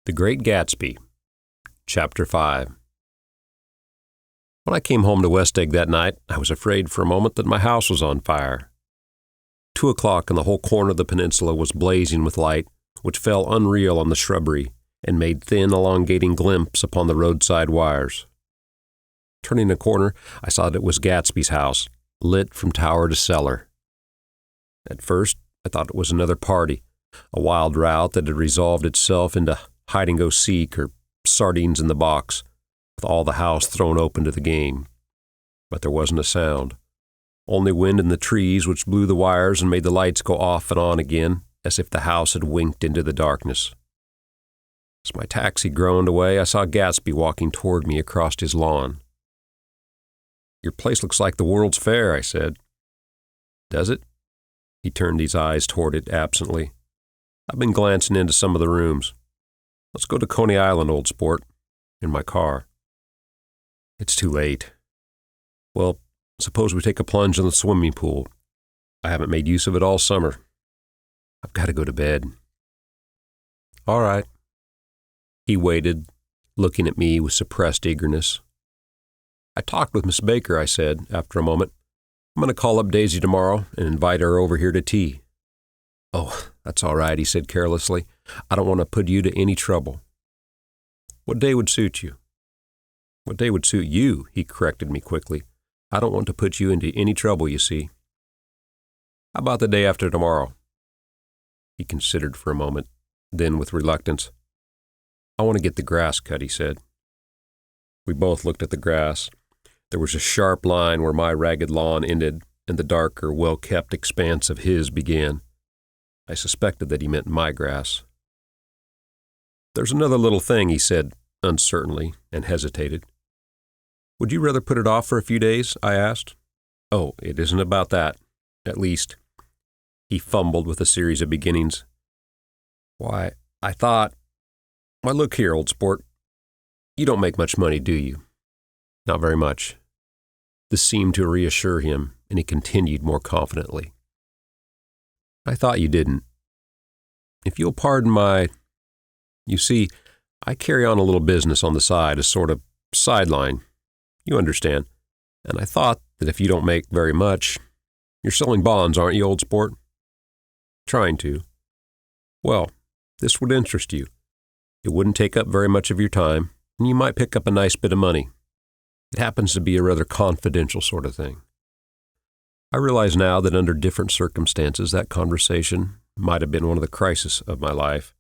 The Great Gatsby, Chapter 5. When I came home to West Egg that night, I was afraid for a moment that my house was on fire. 2 o'clock and the whole corner of the peninsula was blazing with light, which fell unreal on the shrubbery and made thin, elongating glimpses upon the roadside wires. Turning a corner, I saw that it was Gatsby's house, lit from tower to cellar. At first, I thought it was another party, a wild rout that had resolved itself into hide-and-go-seek or sardines in the box, with all the house thrown open to the game. But there wasn't a sound, only wind in the trees which blew the wires and made the lights go off and on again, as if the house had winked into the darkness. As my taxi groaned away, I saw Gatsby walking toward me across his lawn. "Your place looks like the World's Fair," I said. "Does it?" He turned his eyes toward it absently. "I've been glancing into some of the rooms. Let's go to Coney Island, old sport, in my car." "It's too late." "Well, suppose we take a plunge in the swimming pool. I haven't made use of it all summer. I've got to go to bed." "All right." He waited, looking at me with suppressed eagerness. "I talked with Miss Baker," I said, after a moment. "I'm going to call up Daisy tomorrow and invite her over here to tea." "Oh, that's all right," he said carelessly. "I don't want to put you to any trouble." "What day would suit you?" "What day would suit you?" he corrected me quickly. "I don't want to put you into any trouble, you see." "How about the day after tomorrow?" He considered for a moment, then with reluctance, "I want to get the grass cut," he said. We both looked at the grass. There was a sharp line where my ragged lawn ended and the darker, well-kept expanse of his began. I suspected that he meant my grass. "There's another little thing," he said uncertainly, and hesitated. "Would you rather put it off for a few days?" I asked. "Oh, it isn't about that. At least," he fumbled with a series of beginnings. "Why, I thought... Why, look here, old sport. You don't make much money, do you?" "Not very much." This seemed to reassure him, and he continued more confidently. "I thought you didn't. If you'll pardon my... You see, I carry on a little business on the side, a sort of sideline. You understand. And I thought that if you don't make very much... You're selling bonds, aren't you, old sport?" "Trying to." "Well, this would interest you. It wouldn't take up very much of your time, and you might pick up a nice bit of money. It happens to be a rather confidential sort of thing." I realize now that under different circumstances that conversation might have been one of the crises of my life.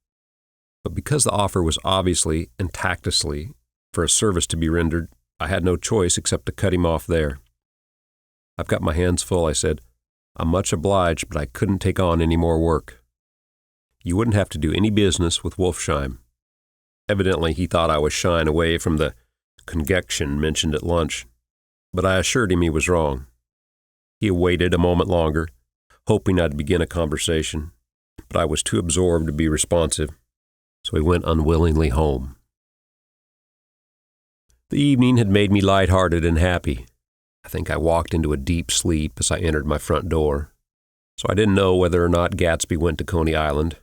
But because the offer was obviously and tactlessly for a service to be rendered, I had no choice except to cut him off there. "I've got my hands full," I said. "I'm much obliged, but I couldn't take on any more work." You wouldn't have to do any business with Wolfsheim. Evidently, he thought I was shying away from the conjunction mentioned at lunch, but I assured him he was wrong. He waited a moment longer, hoping I'd begin a conversation, but I was too absorbed to be responsive, so he went unwillingly home. The evening had made me light-hearted and happy. I think I walked into a deep sleep as I entered my front door, so I didn't know whether or not Gatsby went to Coney Island,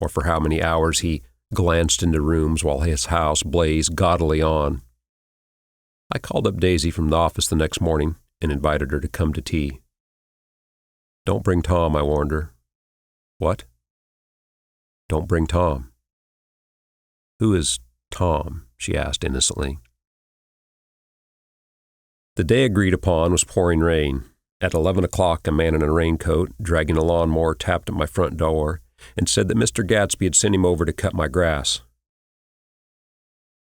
or for how many hours he glanced into rooms while his house blazed gaudily on. I called up Daisy from the office the next morning and invited her to come to tea. "Don't bring Tom," I warned her. "What?" "Don't bring Tom." "Who is Tom?" she asked innocently. The day agreed upon was pouring rain. At 11 o'clock, a man in a raincoat, dragging a lawnmower, tapped at my front door and said that Mr. Gatsby had sent him over to cut my grass.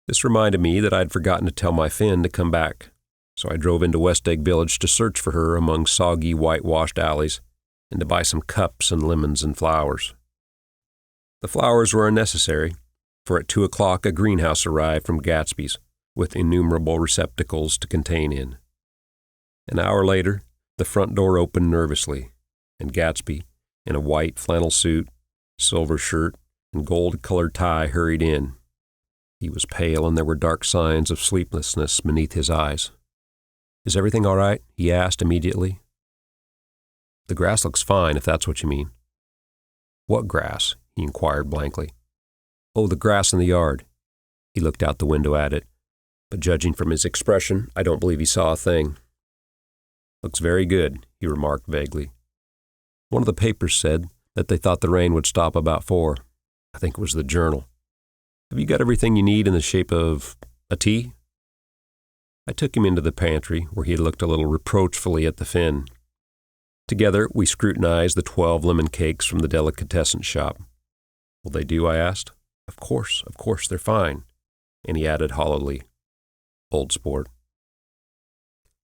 This reminded me that I'd forgotten to tell my Finn to come back, so I drove into West Egg Village to search for her among soggy, whitewashed alleys and to buy some cups and lemons and flowers. The flowers were unnecessary, for at 2 o'clock a greenhouse arrived from Gatsby's, with innumerable receptacles to contain in. An hour later, the front door opened nervously, and Gatsby, in a white flannel suit, silver shirt, and gold-colored tie, hurried in. He was pale, and there were dark signs of sleeplessness beneath his eyes. "Is everything all right?" he asked immediately. "The grass looks fine, if that's what you mean." "What grass?" he inquired blankly. "Oh, the grass in the yard." He looked out the window at it, but judging from his expression, I don't believe he saw a thing. "Looks very good," he remarked vaguely. "One of the papers said that they thought the rain would stop about 4. I think it was the Journal. Have you got everything you need in the shape of a tea?" I took him into the pantry, where he looked a little reproachfully at the Finn. Together, we scrutinized the 12 lemon cakes from the delicatessen shop. "Will they do?" I asked. Of course, they're fine." And he added hollowly, "Old sport."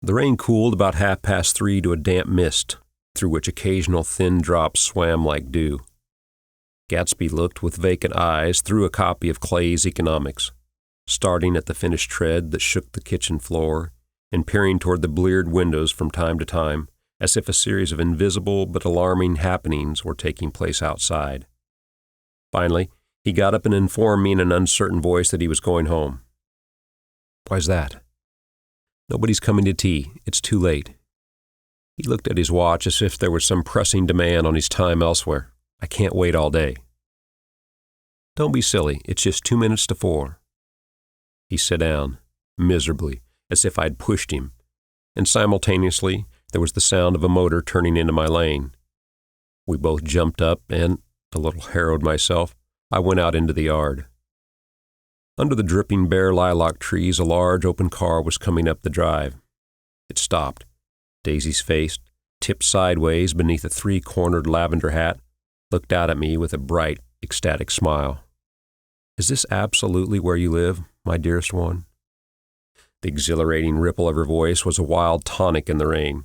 The rain cooled about 3:30 to a damp mist, through which occasional thin drops swam like dew. Gatsby looked with vacant eyes through a copy of Clay's Economics, starting at the finished tread that shook the kitchen floor and peering toward the bleared windows from time to time, as if a series of invisible but alarming happenings were taking place outside. Finally, he got up and informed me in an uncertain voice that he was going home. "Why's that?" "Nobody's coming to tea. It's too late." He looked at his watch as if there was some pressing demand on his time elsewhere. "I can't wait all day." "Don't be silly. It's just 2 minutes to 4. He sat down, miserably, as if I'd pushed him, and simultaneously there was the sound of a motor turning into my lane. We both jumped up and, a little harrowed myself, I went out into the yard. Under the dripping bare lilac trees, a large open car was coming up the drive. It stopped. Daisy's face, tipped sideways beneath a 3-cornered lavender hat, looked out at me with a bright, ecstatic smile. "Is this absolutely where you live, my dearest one?" The exhilarating ripple of her voice was a wild tonic in the rain.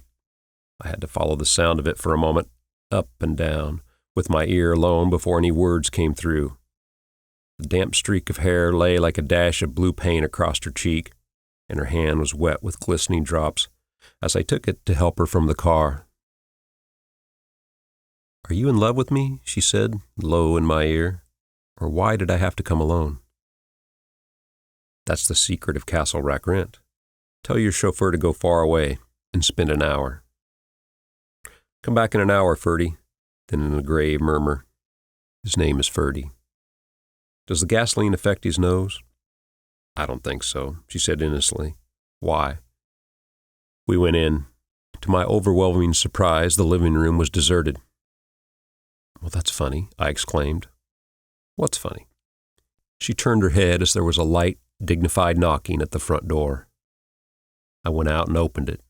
I had to follow the sound of it for a moment, up and down, with my ear alone before any words came through. The damp streak of hair lay like a dash of blue paint across her cheek, and her hand was wet with glistening drops as I took it to help her from the car. "Are you in love with me?" she said, low in my ear. "Or why did I have to come alone?" "That's the secret of Castle Rackrent. Tell your chauffeur to go far away and spend an hour." "Come back in an hour, Ferdy." Then in a grave murmur, "His name is Ferdy." "Does the gasoline affect his nose?" "I don't think so," she said innocently. "Why?" We went in. To my overwhelming surprise, the living room was deserted. "Well, that's funny," I exclaimed. "What's funny?" She turned her head as there was a light, dignified knocking at the front door. I went out and opened it.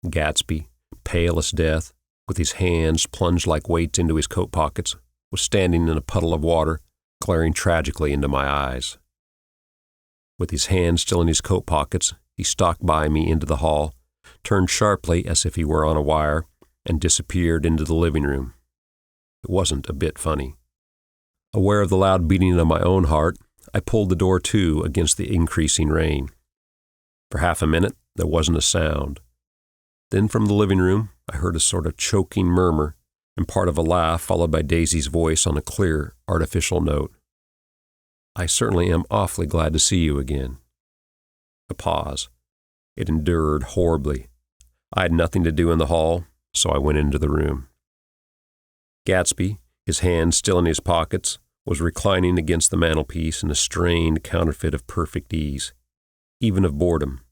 Gatsby, pale as death, with his hands plunged like weights into his coat pockets, was standing in a puddle of water, glaring tragically into my eyes. With his hands still in his coat pockets, he stalked by me into the hall, turned sharply as if he were on a wire, and disappeared into the living room. It wasn't a bit funny. Aware of the loud beating of my own heart, I pulled the door to against the increasing rain. For half a minute, there wasn't a sound. Then from the living room, I heard a sort of choking murmur and part of a laugh followed by Daisy's voice on a clear, artificial note. "I certainly am awfully glad to see you again." A pause. It endured horribly. I had nothing to do in the hall, so I went into the room. Gatsby, his hands still in his pockets, was reclining against the mantelpiece in a strained counterfeit of perfect ease, even of boredom.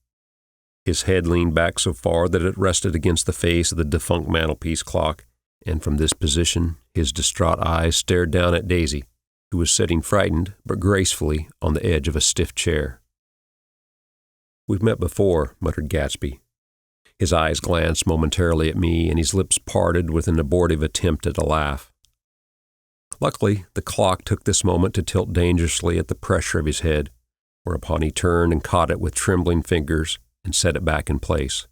His head leaned back so far that it rested against the face of the defunct mantelpiece clock, and from this position his distraught eyes stared down at Daisy, who was sitting frightened but gracefully on the edge of a stiff chair. "We've met before," muttered Gatsby. His eyes glanced momentarily at me, and his lips parted with an abortive attempt at a laugh. Luckily, the clock took this moment to tilt dangerously at the pressure of his head, whereupon he turned and caught it with trembling fingers and set it back in place.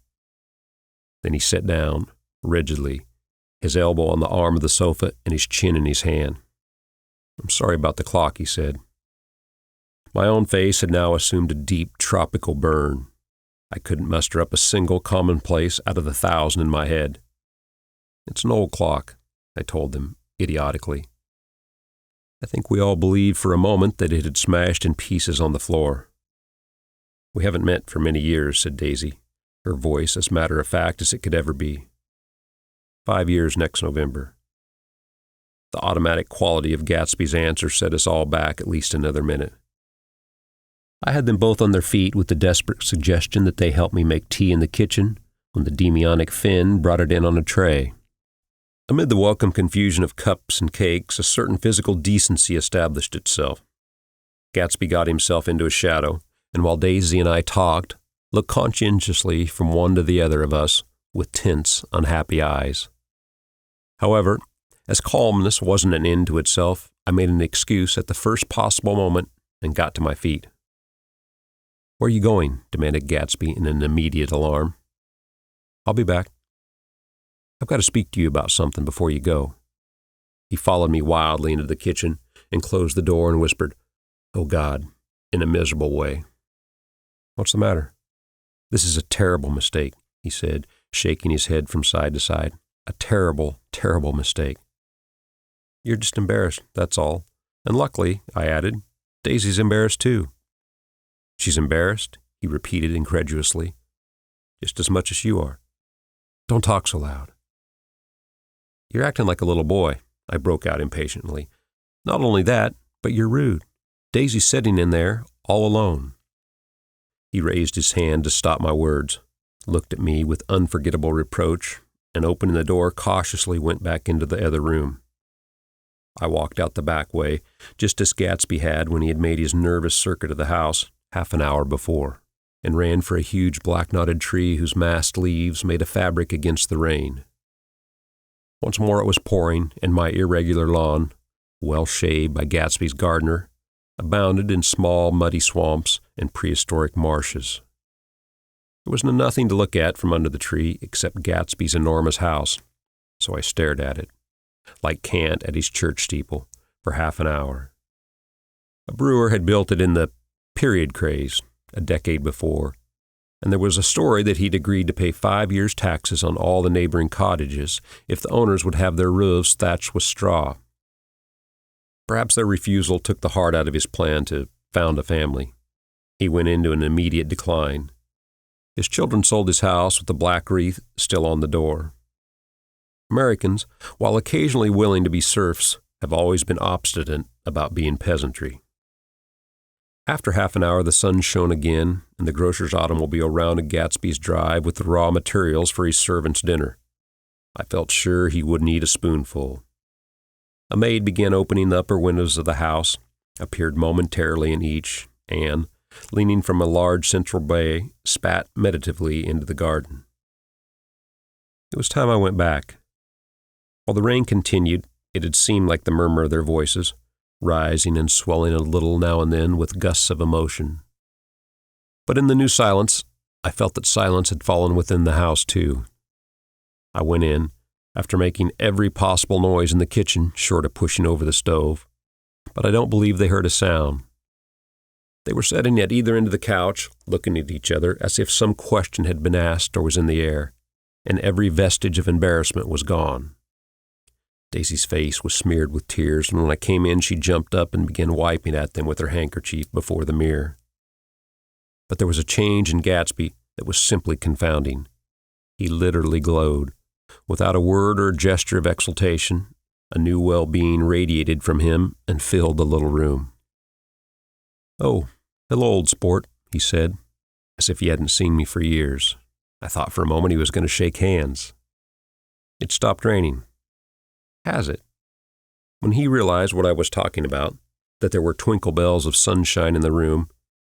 Then he sat down, rigidly, his elbow on the arm of the sofa and his chin in his hand. "I'm sorry about the clock," he said. My own face had now assumed a deep tropical burn. I couldn't muster up a single commonplace out of the 1,000 in my head. "It's an old clock," I told them, idiotically. I think we all believed for a moment that it had smashed in pieces on the floor. "We haven't met for many years," said Daisy, her voice as matter-of-fact as it could ever be. 5 years next November." The automatic quality of Gatsby's answer set us all back at least another minute. I had them both on their feet with the desperate suggestion that they help me make tea in the kitchen when the demonic Finn brought it in on a tray. Amid the welcome confusion of cups and cakes, a certain physical decency established itself. Gatsby got himself into a shadow, and while Daisy and I talked, looked conscientiously from one to the other of us with tense, unhappy eyes. However, as calmness wasn't an end to itself, I made an excuse at the first possible moment and got to my feet. "Where are you going?" demanded Gatsby in an immediate alarm. "I'll be back. I've got to speak to you about something before you go." He followed me wildly into the kitchen and closed the door and whispered, "Oh God," in a miserable way. "What's the matter?" "This is a terrible mistake," he said, shaking his head from side to side. "A terrible, terrible mistake." "You're just embarrassed, that's all. And luckily," I added, "Daisy's embarrassed too." "She's embarrassed?" he repeated incredulously. "Just as much as you are." "Don't talk so loud." "You're acting like a little boy," I broke out impatiently. "Not only that, but you're rude. Daisy's sitting in there, all alone." He raised his hand to stop my words, looked at me with unforgettable reproach, and opening the door cautiously went back into the other room. I walked out the back way, just as Gatsby had when he had made his nervous circuit of the house half an hour before, and ran for a huge black-knotted tree whose massed leaves made a fabric against the rain. Once more it was pouring, and my irregular lawn, well shaved by Gatsby's gardener, abounded in small, muddy swamps and prehistoric marshes. There was nothing to look at from under the tree except Gatsby's enormous house, so I stared at it, like Kant at his church steeple, for half an hour. A brewer had built it in the period craze a decade before, and there was a story that he'd agreed to pay 5 years' taxes on all the neighboring cottages if the owners would have their roofs thatched with straw. Perhaps their refusal took the heart out of his plan to found a family. He went into an immediate decline. His children sold his house with the black wreath still on the door. Americans, while occasionally willing to be serfs, have always been obstinate about being peasantry. After half an hour, the sun shone again, and the grocer's automobile rounded Gatsby's drive with the raw materials for his servant's dinner. I felt sure he wouldn't eat a spoonful. A maid began opening the upper windows of the house, appeared momentarily in each, and, leaning from a large central bay, spat meditatively into the garden. It was time I went back. While the rain continued, it had seemed like the murmur of their voices, rising and swelling a little now and then with gusts of emotion. But in the new silence, I felt that silence had fallen within the house too. I went in, after making every possible noise in the kitchen short of pushing over the stove, but I don't believe they heard a sound. They were sitting at either end of the couch, looking at each other as if some question had been asked or was in the air, and every vestige of embarrassment was gone. Daisy's face was smeared with tears, and when I came in, she jumped up and began wiping at them with her handkerchief before the mirror. But there was a change in Gatsby that was simply confounding. He literally glowed. Without a word or a gesture of exultation, a new well-being radiated from him and filled the little room. "Oh, hello, old sport," he said, as if he hadn't seen me for years. I thought for a moment he was going to shake hands. "It stopped raining." "Has it?" When he realized what I was talking about, that there were twinkle bells of sunshine in the room,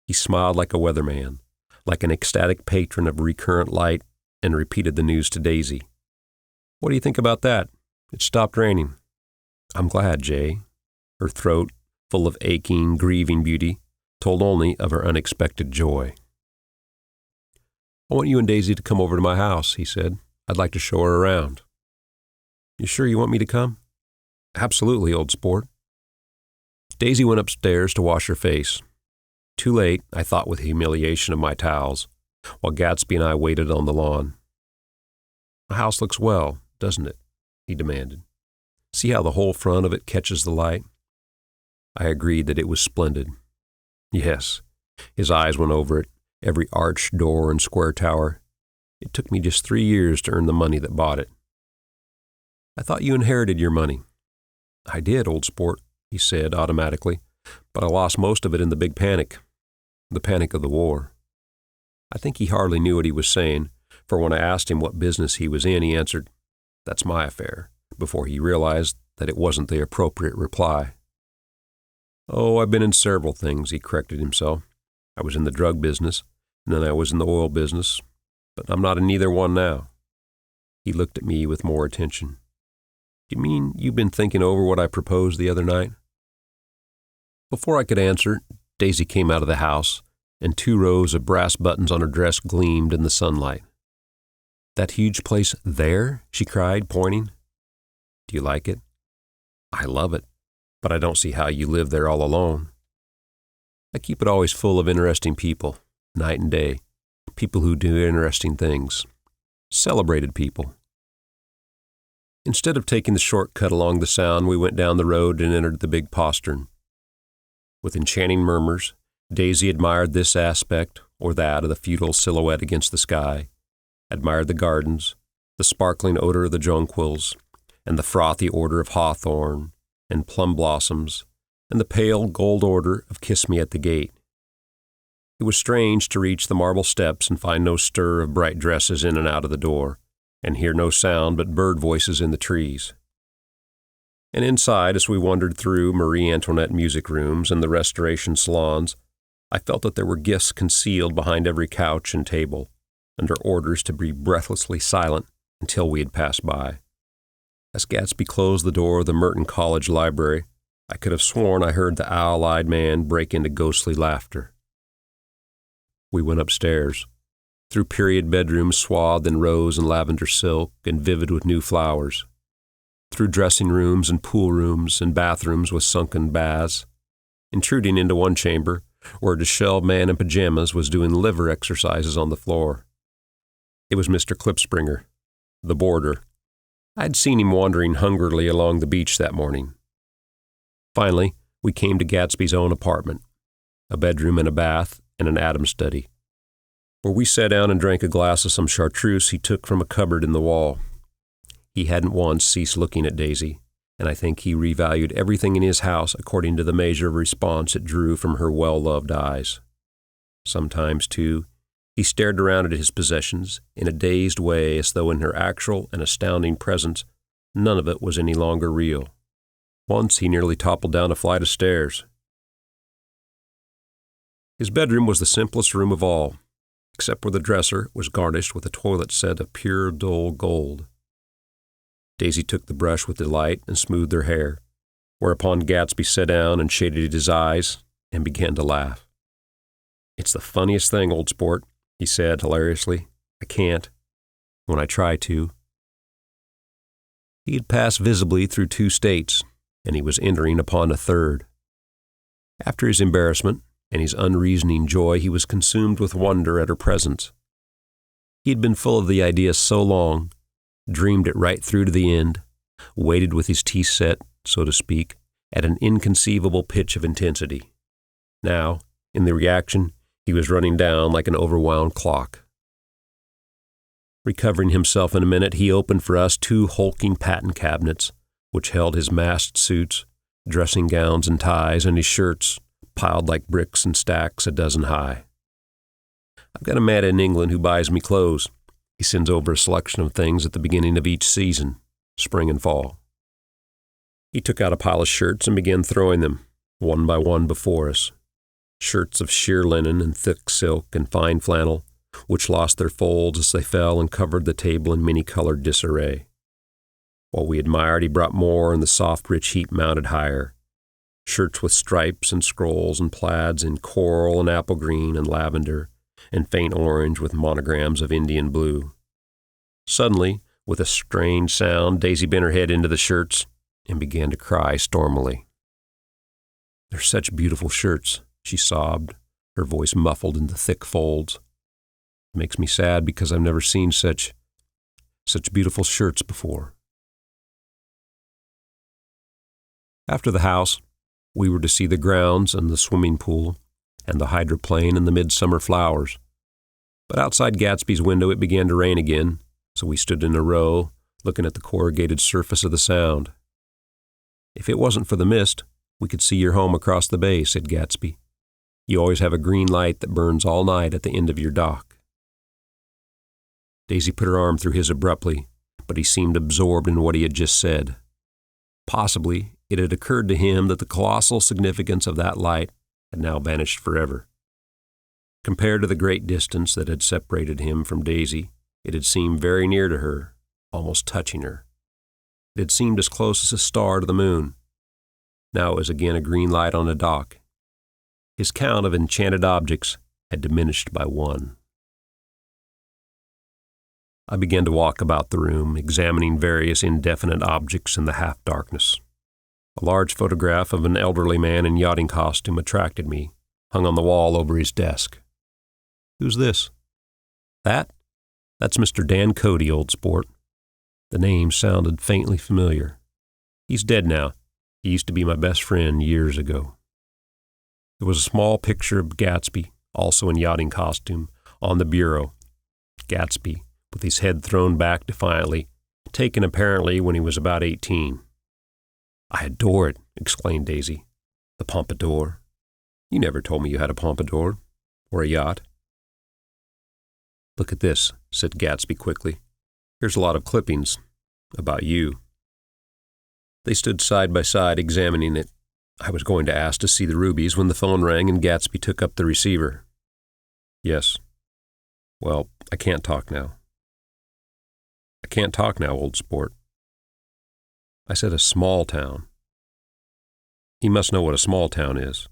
he smiled like a weatherman, like an ecstatic patron of recurrent light, and repeated the news to Daisy. "What do you think about that? It stopped raining." "I'm glad, Jay." Her throat, full of aching, grieving beauty, told only of her unexpected joy. "I want you and Daisy to come over to my house," he said. "I'd like to show her around." "You sure you want me to come?" "Absolutely, old sport." Daisy went upstairs to wash her face. Too late, I thought with humiliation of my towels, while Gatsby and I waited on the lawn. "My house looks well, doesn't it?" he demanded. "See how the whole front of it catches the light?" I agreed that it was splendid. Yes, his eyes went over it, every arched door and square tower. It took me just 3 years to earn the money that bought it. "I thought you inherited your money." "I did, old sport," he said automatically, "but I lost most of it in the big panic. The panic of the war." I think he hardly knew what he was saying, for when I asked him what business he was in, he answered, "That's my affair," before he realized that it wasn't the appropriate reply. "Oh, I've been in several things," he corrected himself. "I was in the drug business, and then I was in the oil business, but I'm not in either one now." He looked at me with more attention. "You mean you've been thinking over what I proposed the other night?" Before I could answer, Daisy came out of the house, and 2 rows of brass buttons on her dress gleamed in the sunlight. "That huge place there?" she cried, pointing. "Do you like it?" "I love it, but I don't see how you live there all alone." "I keep it always full of interesting people, night and day, people who do interesting things, celebrated people." Instead of taking the shortcut along the Sound, we went down the road and entered the big postern. With enchanting murmurs, Daisy admired this aspect or that of the feudal silhouette against the sky, admired the gardens, the sparkling odor of the jonquils, and the frothy odor of hawthorn and plum blossoms, and the pale gold odor of kiss me at the gate. It was strange to reach the marble steps and find no stir of bright dresses in and out of the door, and hear no sound but bird voices in the trees. And inside, as we wandered through Marie Antoinette music rooms and the restoration salons, I felt that there were gifts concealed behind every couch and table, under orders to be breathlessly silent until we had passed by. As Gatsby closed the door of the Merton College library, I could have sworn I heard the owl-eyed man break into ghostly laughter. We went upstairs, through period bedrooms swathed in rose and lavender silk and vivid with new flowers, through dressing rooms and pool rooms and bathrooms with sunken baths, intruding into one chamber where a disheveled man in pajamas was doing liver exercises on the floor. It was Mr. Klipspringer, the boarder. I had seen him wandering hungrily along the beach that morning. Finally, we came to Gatsby's own apartment, a bedroom and a bath and an Adam study, where we sat down and drank a glass of some chartreuse he took from a cupboard in the wall. He hadn't once ceased looking at Daisy, and I think he revalued everything in his house according to the measure of response it drew from her well-loved eyes. Sometimes, too, he stared around at his possessions in a dazed way as though in her actual and astounding presence none of it was any longer real. Once he nearly toppled down a flight of stairs. His bedroom was the simplest room of all, except where the dresser was garnished with a toilet set of pure dull gold. Daisy took the brush with delight and smoothed her hair, whereupon Gatsby sat down and shaded his eyes and began to laugh. "It's the funniest thing, old sport," he said hilariously. "I can't, when I try to." He had passed visibly through 2 states, and he was entering upon a third. After his embarrassment and his unreasoning joy, he was consumed with wonder at her presence. He had been full of the idea so long, dreamed it right through to the end, waited with his teeth set, so to speak, at an inconceivable pitch of intensity. Now, in the reaction, he was running down like an overwound clock. Recovering himself in a minute, he opened for us 2 hulking patent cabinets, which held his masked suits, dressing gowns and ties, and his shirts, piled like bricks in stacks a dozen high. "I've got a man in England who buys me clothes. He sends over a selection of things at the beginning of each season, spring and fall." He took out a pile of shirts and began throwing them, one by one, before us. Shirts of sheer linen and thick silk and fine flannel, which lost their folds as they fell and covered the table in many-colored disarray. While we admired, he brought more, and the soft, rich heap mounted higher. Shirts with stripes and scrolls and plaids in coral and apple green and lavender, and faint orange with monograms of Indian blue. Suddenly, with a strange sound, Daisy bent her head into the shirts and began to cry stormily. "They're such beautiful shirts," she sobbed, her voice muffled in the thick folds. "It makes me sad because I've never seen such beautiful shirts before." After the house, we were to see the grounds and the swimming pool, and the hydroplane and the midsummer flowers. But outside Gatsby's window it began to rain again, so we stood in a row, looking at the corrugated surface of the Sound. "If it wasn't for the mist, we could see your home across the bay," said Gatsby. "You always have a green light that burns all night at the end of your dock." Daisy put her arm through his abruptly, but he seemed absorbed in what he had just said. Possibly it had occurred to him that the colossal significance of that light had now vanished forever. Compared to the great distance that had separated him from Daisy, it had seemed very near to her, almost touching her. It had seemed as close as a star to the moon. Now it was again a green light on a dock. His count of enchanted objects had diminished by one. I began to walk about the room, examining various indefinite objects in the half-darkness. A large photograph of an elderly man in yachting costume attracted me, hung on the wall over his desk. "Who's this?" That's Mr. Dan Cody, old sport." The name sounded faintly familiar. "He's dead now. He used to be my best friend years ago." There was a small picture of Gatsby, also in yachting costume, on the bureau. Gatsby, with his head thrown back defiantly, taken apparently when he was about 18. "I adore it," exclaimed Daisy. "The pompadour. You never told me you had a pompadour, or a yacht." "Look at this," said Gatsby quickly. "Here's a lot of clippings about you." They stood side by side examining it. I was going to ask to see the rubies when the phone rang and Gatsby took up the receiver. "Yes. Well, I can't talk now." "I can't talk now, old sport." "I said a small town." "He must know what a small town is."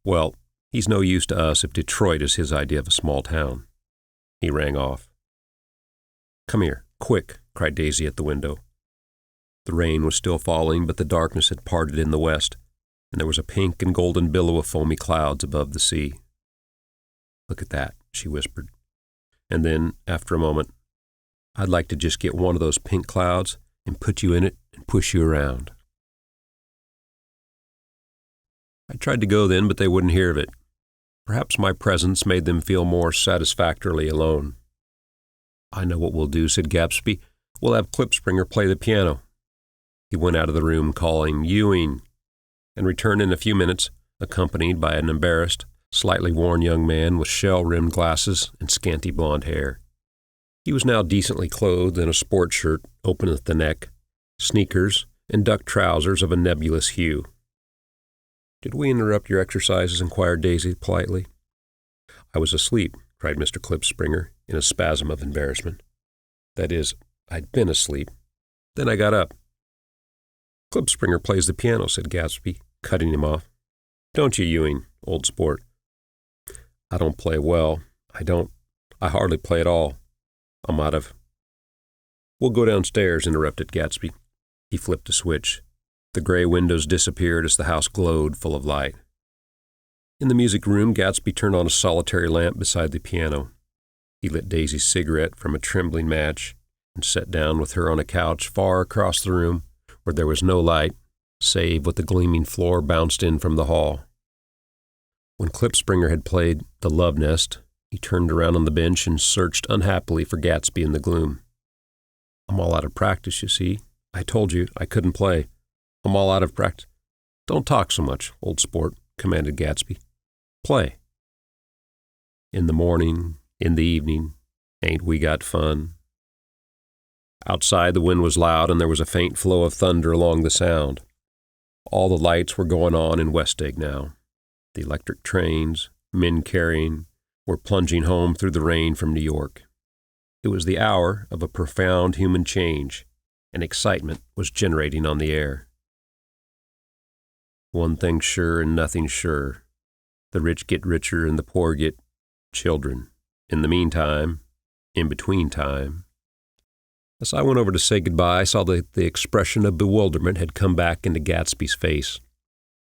"Well, he's no use to us if Detroit is his idea of a small town." He rang off. "Come here, quick," cried Daisy at the window. The rain was still falling, but the darkness had parted in the west, and there was a pink and golden billow of foamy clouds above the sea. "Look at that," she whispered. And then, after a moment, "I'd like to just get one of those pink clouds and put you in it and push you around." I tried to go then, but they wouldn't hear of it. Perhaps my presence made them feel more satisfactorily alone. "I know what we'll do," said Gatsby. "We'll have Klipspringer play the piano." He went out of the room calling, "Ewing," and returned in a few minutes, accompanied by an embarrassed, slightly worn young man with shell-rimmed glasses and scanty blonde hair. He was now decently clothed in a sport shirt open at the neck, sneakers, and duck trousers of a nebulous hue. "Did we interrupt your exercises?" inquired Daisy politely. "I was asleep," cried Mr. Klipspringer in a spasm of embarrassment. "That is, I'd been asleep. Then I got up." "Klipspringer plays the piano," said Gatsby, cutting him off. "Don't you, Ewing, old sport?" "I don't play well. I hardly play at all. I'm out of—" "We'll go downstairs," interrupted Gatsby. He flipped a switch. The gray windows disappeared as the house glowed full of light. In the music room, Gatsby turned on a solitary lamp beside the piano. He lit Daisy's cigarette from a trembling match and sat down with her on a couch far across the room where there was no light, save what the gleaming floor bounced in from the hall. When Klipspringer had played The Love Nest, he turned around on the bench and searched unhappily for Gatsby in the gloom. "I'm all out of practice, you see. I told you I couldn't play. I'm all out of practice." "Don't talk so much, old sport," commanded Gatsby. "Play." "In the morning, in the evening, ain't we got fun?" Outside the wind was loud and there was a faint flow of thunder along the sound. All the lights were going on in West Egg now. The electric trains, men carrying, were plunging home through the rain from New York. It was the hour of a profound human change, and excitement was generating on the air. One thing's sure and nothing's sure. The rich get richer and the poor get children. In the meantime, in between time. As I went over to say goodbye, I saw that the expression of bewilderment had come back into Gatsby's face,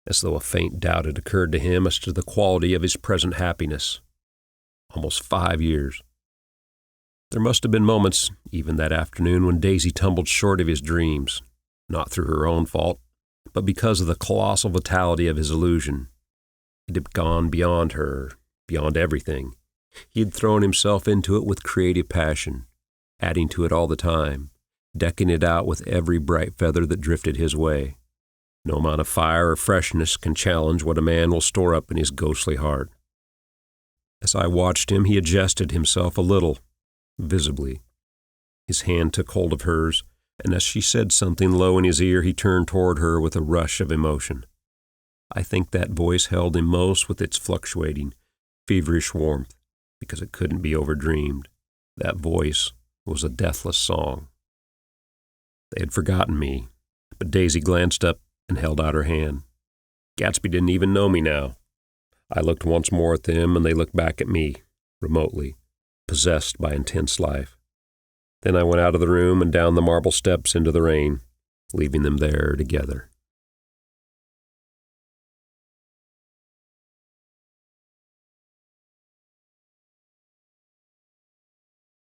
as though a faint doubt had occurred to him as to the quality of his present happiness. Almost 5 years. There must have been moments, even that afternoon, when Daisy tumbled short of his dreams, not through her own fault, but because of the colossal vitality of his illusion. It had gone beyond her, beyond everything. He had thrown himself into it with creative passion, adding to it all the time, decking it out with every bright feather that drifted his way. No amount of fire or freshness can challenge what a man will store up in his ghostly heart. As I watched him, he adjusted himself a little, visibly. His hand took hold of hers, and as she said something low in his ear, he turned toward her with a rush of emotion. I think that voice held him most with its fluctuating, feverish warmth, because it couldn't be overdreamed. That voice was a deathless song. They had forgotten me, but Daisy glanced up and held out her hand. Gatsby didn't even know me now. I looked once more at them, and they looked back at me, remotely, possessed by intense life. Then I went out of the room and down the marble steps into the rain, leaving them there together.